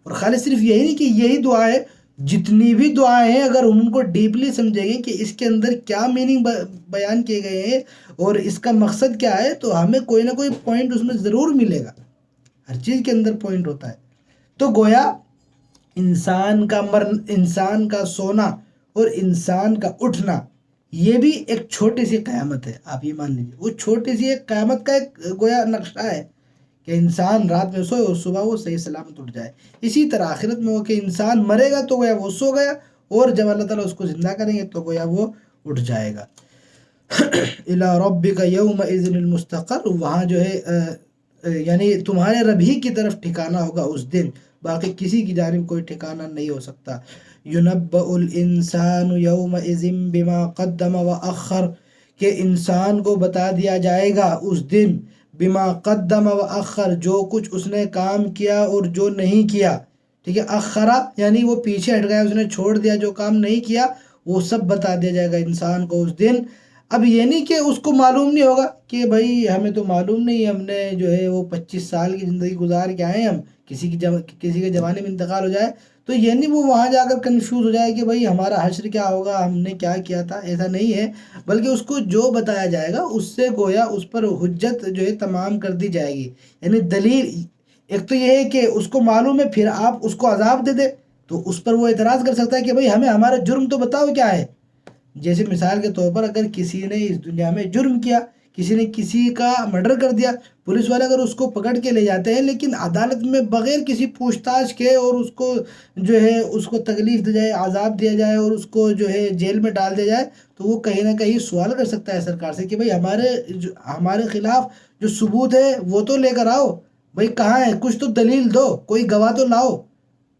اور خالی صرف یہی نہیں کہ یہی دعا ہے، جتنی بھی دعائیں ہیں اگر ہم ان کو ڈیپلی سمجھیں گے کہ اس کے اندر کیا میننگ بیان کیے گئے ہیں اور اس کا مقصد کیا ہے، تو ہمیں کوئی نہ کوئی پوائنٹ اس میں ضرور ملے گا۔ ہر چیز کے اندر پوائنٹ ہوتا ہے۔ تو گویا انسان کا سونا اور انسان کا اٹھنا یہ بھی ایک چھوٹی سی قیامت ہے، آپ یہ مان لیجیے، وہ چھوٹی سی ایک قیامت کا ایک گویا نقشہ ہے کہ انسان رات میں سوئے اور صبح وہ صحیح سلامت اٹھ جائے۔ اسی طرح آخرت میں ہو کہ انسان مرے گا تو گویا وہ سو گیا، اور جب اللہ تعالیٰ اس کو زندہ کریں گے تو گویا وہ اٹھ جائے گا۔ الی ربک یومئذ المستقر، وہاں جو ہے یعنی تمہارے رب ہی کی طرف ٹھکانہ ہوگا اس دن، باقی کسی کی جانب کوئی ٹھکانہ نہیں ہو سکتا۔ يُنَبَّأُ الْإِنسَانُ يَوْمَئِذٍ بِمَا قَدَّمَ وَأَخَّرَ، کہ انسان کو بتا دیا جائے گا اس دن بما قدم و اخر، جو کچھ اس نے کام کیا اور جو نہیں کیا، ٹھیک ہے، اخرا یعنی وہ پیچھے ہٹ گیا، اس نے چھوڑ دیا، جو کام نہیں کیا وہ سب بتا دیا جائے گا انسان کو اس دن۔ اب یہ نہیں کہ اس کو معلوم نہیں ہوگا کہ بھائی ہمیں تو معلوم نہیں، ہم نے جو ہے وہ 25 سال کی زندگی گزار کے آئے ہیں، ہم کسی کے جوانی میں انتقال ہو جائے تو یہ نہیں وہ وہاں جا کر کنفیوز ہو جائے کہ بھائی ہمارا حشر کیا ہوگا، ہم نے کیا کیا تھا، ایسا نہیں ہے، بلکہ اس کو جو بتایا جائے گا اس سے گویا اس پر حجت جو ہے تمام کر دی جائے گی، یعنی دلیل۔ ایک تو یہ ہے کہ اس کو معلوم ہے، پھر آپ اس کو عذاب دے دے تو اس پر وہ اعتراض کر سکتا ہے کہ بھائی ہمیں ہمارا جرم تو بتاؤ کیا ہے۔ جیسے مثال کے طور پر اگر کسی نے اس دنیا میں جرم کیا، کسی نے کسی کا مرڈر کر دیا، پولیس والے اگر اس کو پکڑ کے لے جاتے ہیں لیکن عدالت میں بغیر کسی پوچھ تاچھ کے اور اس کو جو ہے اس کو تکلیف دی جائے، عذاب دیا جائے اور اس کو جو ہے جیل میں ڈال دیا جائے، تو وہ کہیں نہ کہیں سوال کر سکتا ہے سرکار سے کہ بھائی ہمارے خلاف جو ثبوت ہے وہ تو لے کر آؤ، بھائی کہاں ہے، کچھ تو دلیل دو، کوئی گواہ تو لاؤ۔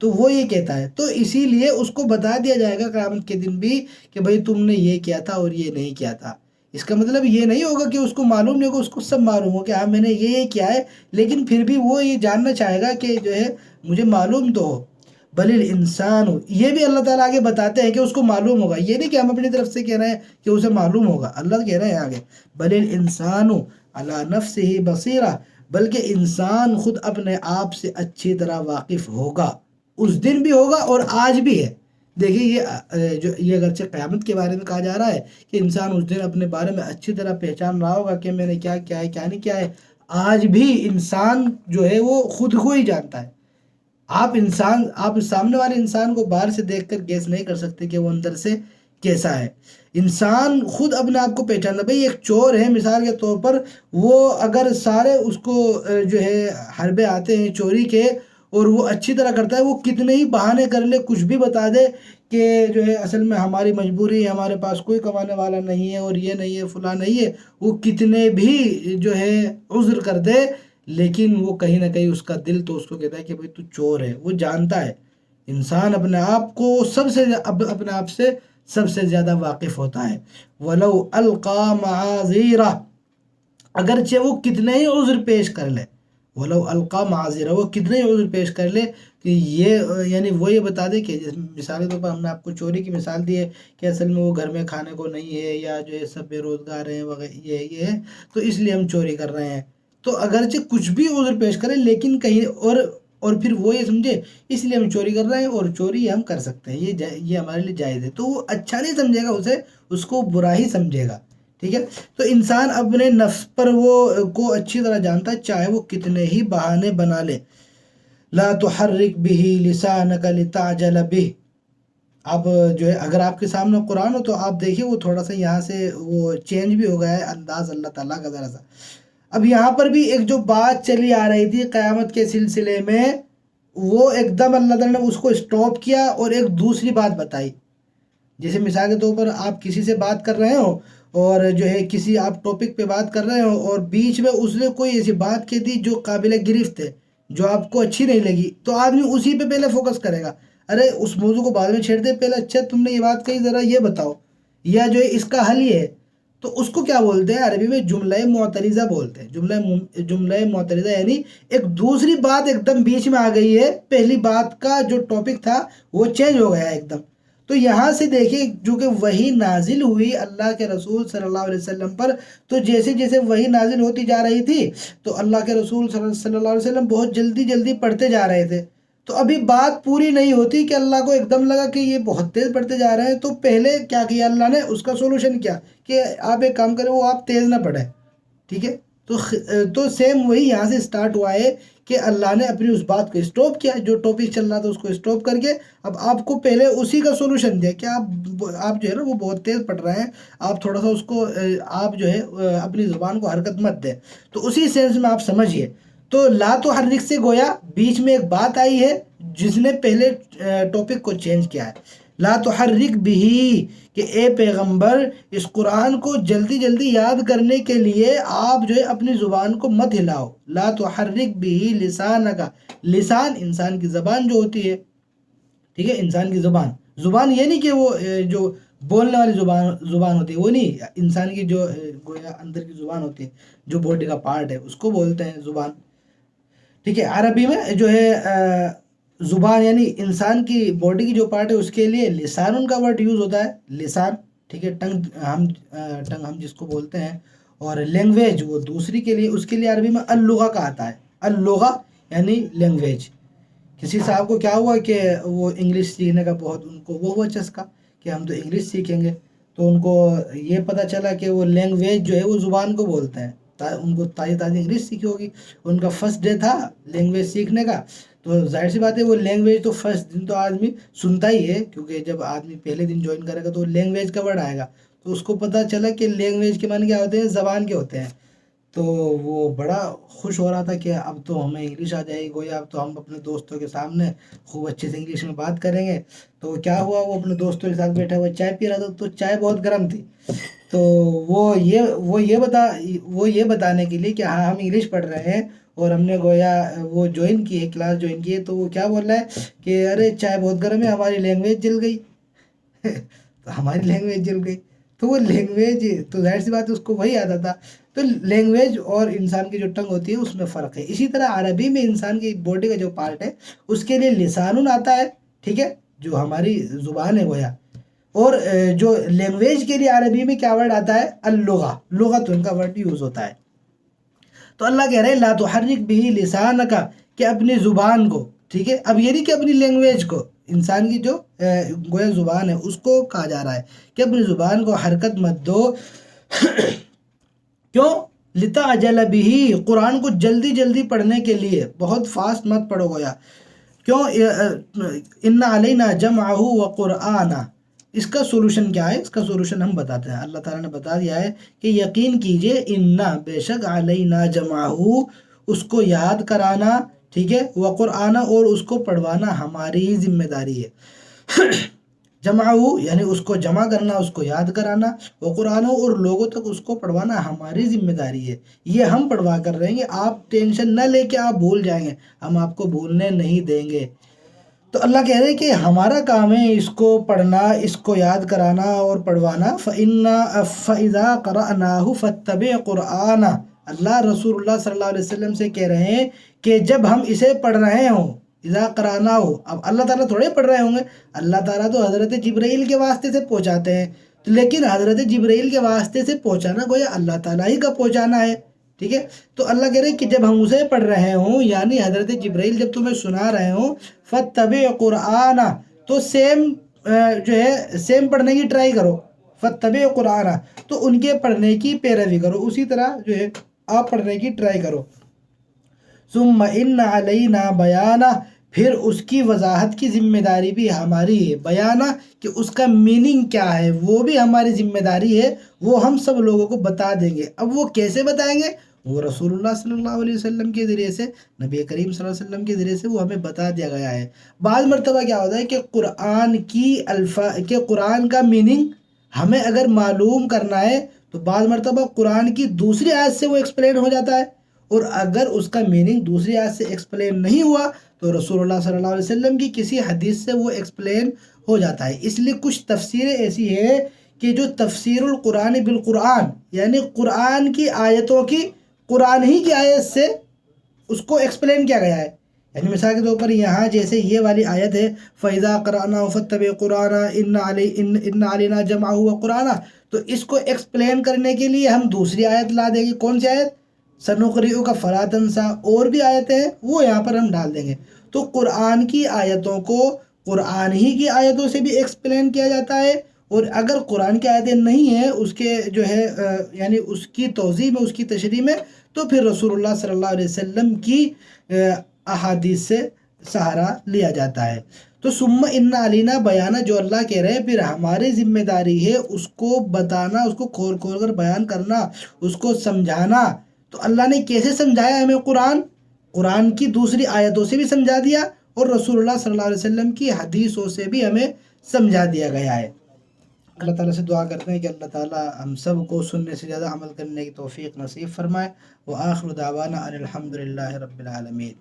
تو وہ یہ کہتا ہے، تو اسی لیے اس کو بتا دیا جائے گا قیامت کے دن بھی کہ بھائی تم نے یہ کیا تھا اور یہ نہیں کیا تھا۔ اس کا مطلب یہ نہیں ہوگا کہ اس کو معلوم نہیں ہوگا، اس کو سب معلوم ہو کہ ہاں میں نے یہ کیا ہے، لیکن پھر بھی وہ یہ جاننا چاہے گا کہ جو ہے مجھے معلوم تو ہو۔ بل الانسان، یہ بھی اللہ تعالیٰ آگے بتاتے ہیں کہ اس کو معلوم ہوگا، یہ نہیں کہ ہم اپنی طرف سے کہہ رہے ہیں کہ اسے معلوم ہوگا، اللہ کہہ رہے ہیں آگے بل الانسان علی نفسہ بصیرہ، بلکہ انسان خود اپنے آپ سے اچھی طرح واقف ہوگا، اس دن بھی ہوگا اور آج بھی ہے۔ دیکھیے یہ اگرچہ قیامت کے بارے میں کہا جا رہا ہے کہ انسان اس دن اپنے بارے میں اچھی طرح پہچان رہا ہوگا کہ میں نے کیا کیا ہے کیا نہیں کیا ہے، آج بھی انسان جو ہے وہ خود کو ہی جانتا ہے۔ آپ سامنے والے انسان کو باہر سے دیکھ کر گیس نہیں کر سکتے کہ وہ اندر سے کیسا ہے، انسان خود اپنے آپ کو پہچانتا۔ بھائی ایک چور ہے مثال کے طور پر، وہ اگر سارے اس کو جو ہے حربے آتے ہیں چوری کے اور وہ اچھی طرح کرتا ہے، وہ کتنے ہی بہانے کر لے، کچھ بھی بتا دے کہ جو ہے اصل میں ہماری مجبوری ہے، ہمارے پاس کوئی کمانے والا نہیں ہے اور یہ نہیں ہے فلاں نہیں ہے، وہ کتنے بھی جو ہے عذر کر دے، لیکن وہ کہیں نہ کہیں اس کا دل تو اس کو کہتا ہے کہ بھائی تو چور ہے، وہ جانتا ہے۔ انسان اپنے آپ کو اپنے آپ سے سب سے زیادہ واقف ہوتا ہے۔ وَلَوْ أَلْقَى مَعَاذِيرَهُ، اگرچہ وہ کتنے ہی عذر پیش کر لے، وَلَوْ أَلْقَى مَعَاذِيرَهُ، وہ کتنے ہی عذر پیش کر لے کہ یہ یعنی وہ یہ بتا دے کہ مثال کے طور پر ہم نے آپ کو چوری کی مثال دی ہے کہ اصل میں وہ گھر میں کھانے کو نہیں ہے یا جو ہے سب بے روزگار ہیں وغیرہ، یہ ہے تو اس لیے ہم چوری کر رہے ہیں، تو اگرچہ کچھ بھی عذر پیش کریں لیکن کہیں اور پھر وہ یہ سمجھے اس لیے ہم چوری کر رہے ہیں اور چوری ہم کر سکتے ہیں، یہ ہمارے لیے جائز ہے، تو وہ اچھا نہیں سمجھے گا، اس کو برا ہی سمجھے گا، ٹھیک ہے۔ تو انسان اپنے نفس پر وہ کو اچھی طرح جانتا ہے، چاہے وہ کتنے ہی بہانے بنا لے۔ لا تحرک به لسانک لتعجل به، اب جو ہے اگر آپ کے سامنے قرآن ہو تو آپ دیکھیے وہ تھوڑا سا یہاں سے وہ چینج بھی ہو گیا ہے انداز اللہ تعالیٰ کا ذرا سا۔ اب یہاں پر بھی ایک جو بات چلی آ رہی تھی قیامت کے سلسلے میں، وہ ایک دم اللہ تعالیٰ نے اس کو اسٹاپ کیا اور ایک دوسری بات بتائی۔ جیسے مثال کے طور پر آپ کسی سے بات کر رہے ہو اور جو ہے کسی آپ ٹاپک پہ بات کر رہے ہو اور بیچ میں اس نے کوئی ایسی بات کہہ دی جو قابل گرفت ہے، جو آپ کو اچھی نہیں لگی، تو آدمی اسی پہ پہلے فوکس کرے گا، ارے اس موضوع کو بعد میں چھیڑ دے، پہلے اچھا تم نے یہ بات کہی ذرا یہ بتاؤ، یا جو ہے اس کا حل یہ ہے، تو اس کو کیا بولتے ہیں عربی میں جملہ معترضہ بولتے ہیں۔ جملہ معترضہ یعنی ایک دوسری بات ایک دم بیچ میں آ گئی ہے، پہلی بات کا جو ٹاپک تھا وہ چینج ہو گیا ہے ایک دم۔ تو یہاں سے دیکھیں جو کہ وحی نازل ہوئی اللہ کے رسول صلی اللہ علیہ وسلم پر، تو جیسے جیسے وحی نازل ہوتی جا رہی تھی تو اللہ کے رسول صلی اللہ علیہ وسلم بہت جلدی جلدی پڑھتے جا رہے تھے، تو ابھی بات پوری نہیں ہوتی کہ اللہ کو ایک دم لگا کہ یہ بہت تیز پڑھتے جا رہے ہیں، تو پہلے کیا کیا اللہ نے، اس کا سولوشن کیا کہ آپ ایک کام کریں، وہ آپ تیز نہ پڑھیں، ٹھیک ہے۔ تو سیم وہی یہاں سے سٹارٹ ہوا ہے کہ اللہ نے اپنی اس بات کو اسٹاپ کیا، جو ٹاپک چل رہا تھا اس کو اسٹاپ کر کے اب آپ کو پہلے اسی کا سولوشن دیا کہ آپ جو ہے نا وہ بہت تیز پڑھ رہے ہیں، آپ تھوڑا سا اس کو آپ جو ہے اپنی زبان کو حرکت مت دیں، تو اسی سینس میں آپ سمجھیے۔ تو لا تحرک سے گویا بیچ میں ایک بات آئی ہے جس نے پہلے ٹاپک کو چینج کیا ہے۔ لا تحرک بھی، کہ اے پیغمبر اس قرآن کو جلدی جلدی یاد کرنے کے لیے آپ جو ہے اپنی زبان کو مت ہلاؤ۔ لا تحرک بھی لسانک، لسان انسان کی زبان جو ہوتی ہے، ٹھیک ہے، انسان کی زبان یہ نہیں کہ وہ جو بولنے والی زبان ہوتی ہے، وہ نہیں انسان کی جو گویا اندر کی زبان ہوتی ہے، جو باڈی کا پارٹ ہے اس کو بولتے ہیں زبان. ٹھیک ہے. عربی میں جو ہے زبان یعنی انسان کی باڈی کی جو پارٹ ہے اس کے لیے لسان کا ورڈ یوز ہوتا ہے، لسان. ٹھیک ہے. ٹنگ ہم جس کو بولتے ہیں. اور لینگویج وہ دوسری کے لیے، اس کے لیے عربی میں اللغہ کا آتا ہے. اللغہ یعنی لینگویج. کسی صاحب کو کیا ہوا کہ وہ انگلش سیکھنے کا بہت ان کو وہ ہوا چسکا کہ ہم تو انگلش سیکھیں گے، تو ان کو یہ پتہ چلا کہ وہ لینگویج جو ہے وہ زبان کو بولتے ہیں. ان کو تازی انگلش سیکھی ہوگی، ان کا فرسٹ ڈے تھا لینگویج سیکھنے کا. تو ظاہر سی بات ہے وہ لینگویج تو فرسٹ دن تو آدمی سنتا ہی ہے، کیونکہ جب آدمی پہلے دن جوائن کرے گا تو لینگویج کا ورڈ آئے گا. تو اس کو پتہ چلا کہ لینگویج کے معنی کیا ہوتے ہیں، زبان کے ہوتے ہیں. تو وہ بڑا خوش ہو رہا تھا کہ اب تو ہمیں انگلش آ جائے گی، گویا اب تو ہم اپنے دوستوں کے سامنے خوب اچھے سے انگلش میں بات کریں گے. تو کیا ہوا، وہ اپنے دوستوں کے ساتھ بیٹھا ہوا چائے پی رہا تھا، تو چائے بہت گرم تھی. تو وہ یہ بتانے کے لیے کہ ہاں ہم انگلش پڑھ رہے ہیں اور ہم نے گویا وہ جوائن کی ہے، کلاس جوائن کی ہے، تو وہ کیا بول رہا ہے کہ ارے چائے بہت گرم ہے، ہماری لینگویج جل گئی. تو ہماری لینگویج جل گئی. تو وہ لینگویج تو ظاہر سی بات ہے اس کو وہی آتا تھا. تو لینگویج اور انسان کی جو ٹنگ ہوتی ہے اس میں فرق ہے. اسی طرح عربی میں انسان کی باڈی کا جو پارٹ ہے اس کے لیے لسان آتا ہے. ٹھیک ہے. جو ہماری زبان ہے گویا. اور جو لینگویج کے لیے عربی میں کیا ورڈ آتا ہے، اللغہ. لغت ان کا ورڈ یوز ہوتا ہے. تو اللہ کہہ رہے ہیں لا تحرک بھی لسانک، کہ اپنی زبان کو. ٹھیک ہے. اب یہ نہیں کہ اپنی لینگویج کو، انسان کی جو گویا زبان ہے اس کو کہا جا رہا ہے کہ اپنی زبان کو حرکت مت دو. کیوں؟ لتعجل به، قرآن کو جلدی جلدی پڑھنے کے لیے، بہت فاسٹ مت پڑھو گویا. کیوں؟ ان علینا جمعہ وقرآنہ. اس کا سولوشن کیا ہے؟ اس کا سولوشن ہم بتاتے ہیں. اللہ تعالیٰ نے بتا دیا ہے کہ یقین کیجئے، انا بے شک، علینا جمعہ، اس کو یاد کرانا. ٹھیک ہے. وقرآنہ، اور اس کو پڑھوانا ہماری ہی ذمہ داری ہے. جمعہ یعنی اس کو جمع کرنا، اس کو یاد کرانا. وقرآن، اور لوگوں تک اس کو پڑھوانا ہماری ذمہ داری ہے. یہ ہم پڑھوا کر رہیں گے، آپ ٹینشن نہ لے کے آپ بھول جائیں گے، ہم آپ کو بھولنے نہیں دیں گے. تو اللہ کہہ رہے ہیں کہ ہمارا کام ہے اس کو پڑھنا، اس کو یاد کرانا اور پڑھوانا. فَإِذَا قَرَأْنَاهُ فَاتَّبِعْ قُرْآنَ. اللہ رسول اللہ صلی اللہ علیہ وسلم سے کہہ رہے ہیں کہ جب ہم اسے پڑھ رہے ہوں، اذا قرأناه، اب اللہ تعالیٰ تھوڑے پڑھ رہے ہوں گے، اللہ تعالیٰ تو حضرت جبرائیل کے واسطے سے پہنچاتے ہیں. لیکن حضرت جبرائیل کے واسطے سے پہنچانا گویا اللہ تعالیٰ ہی کا پہنچانا ہے. ٹھیک ہے. تو اللہ کہہ رہے ہیں کہ جب ہم اسے پڑھ رہے ہوں، یعنی حضرت جبرائیل جب تمہیں سنا رہے ہوں، فَاتَّبِعْ قُرْآنَ، تو سیم جو ہے سیم پڑھنے کی ٹرائی کرو. فَاتَّبِعْ قُرْآنَ، تو ان کے پڑھنے کی پیروی کرو، اسی طرح جو ہے آپ پڑھنے کی ٹرائی کرو. ثُمَّ إِنَّ عَلَيْنَا بَيَانَهُ، پھر اس کی وضاحت کی ذمہ داری بھی ہماری ہے. بیانہ، کہ اس کا میننگ کیا ہے وہ بھی ہماری ذمہ داری ہے، وہ ہم سب لوگوں کو بتا دیں گے. اب وہ کیسے بتائیں گے؟ وہ رسول اللہ صلی اللہ علیہ وسلم کے ذریعے سے، نبی کریم صلی اللہ علیہ وسلم کے ذریعے سے وہ ہمیں بتا دیا گیا ہے. بعض مرتبہ کیا ہوتا ہے کہ قرآن کا میننگ ہمیں اگر معلوم کرنا ہے تو بعض مرتبہ قرآن کی دوسری آیت سے وہ ایکسپلین ہو جاتا ہے. اور اگر اس کا میننگ دوسری آیت سے ایکسپلین نہیں ہوا تو رسول اللہ صلی اللہ علیہ وسلم کی کسی حدیث سے وہ ایکسپلین ہو جاتا ہے. اس لیے کچھ تفسیریں ایسی ہیں کہ جو تفسیر القرآن بالقرآن، یعنی قرآن کی آیتوں کی قرآن ہی کی آیت سے اس کو ایکسپلین کیا گیا ہے. یعنی مثال کے طور پر یہاں جیسے یہ والی آیت ہے فَإِذَا قَرَأْنَاهُ فَاتَّبِعْ قُرْآنَهُ إِنَّ عَلَيْنَا جَمْعَهُ وَقُرْآنَهُ، تو اس کو ایکسپلین کرنے کے لیے ہم دوسری آیت لا دیں گے. کون سی آیت؟ سَنُقْرِئُكَ فَلَا تَنْسَىٰ. اور بھی آیتیں ہیں وہ یہاں پر ہم ڈال دیں گے. تو قرآن کی آیتوں کو قرآن ہی کی آیتوں سے بھی ایکسپلین کیا جاتا ہے، اور اگر قرآن کی آیتیں نہیں ہیں اس کے جو ہے یعنی اس کی توضیح میں، اس کی تشریح میں، تو پھر رسول اللہ صلی اللہ علیہ وسلم کی احادیث سے سہارا لیا جاتا ہے. تو ثم ان علینا بیانہ، جو اللہ کہہ رہے ہیں پھر ہماری ذمہ داری ہے اس کو بتانا، اس کو کھول کھول کر بیان کرنا، اس کو سمجھانا. تو اللہ نے کیسے سمجھایا ہمیں قرآن کی دوسری آیتوں سے بھی سمجھا دیا، اور رسول اللہ صلی اللہ علیہ وسلم کی حدیثوں سے بھی ہمیں سمجھا دیا گیا ہے. اللہ تعالیٰ سے دعا کرتے ہیں کہ اللہ تعالیٰ ہم سب کو سننے سے زیادہ عمل کرنے کی توفیق نصیب فرمائے. وآخر دعوانا ان الحمد للہ رب العالمین.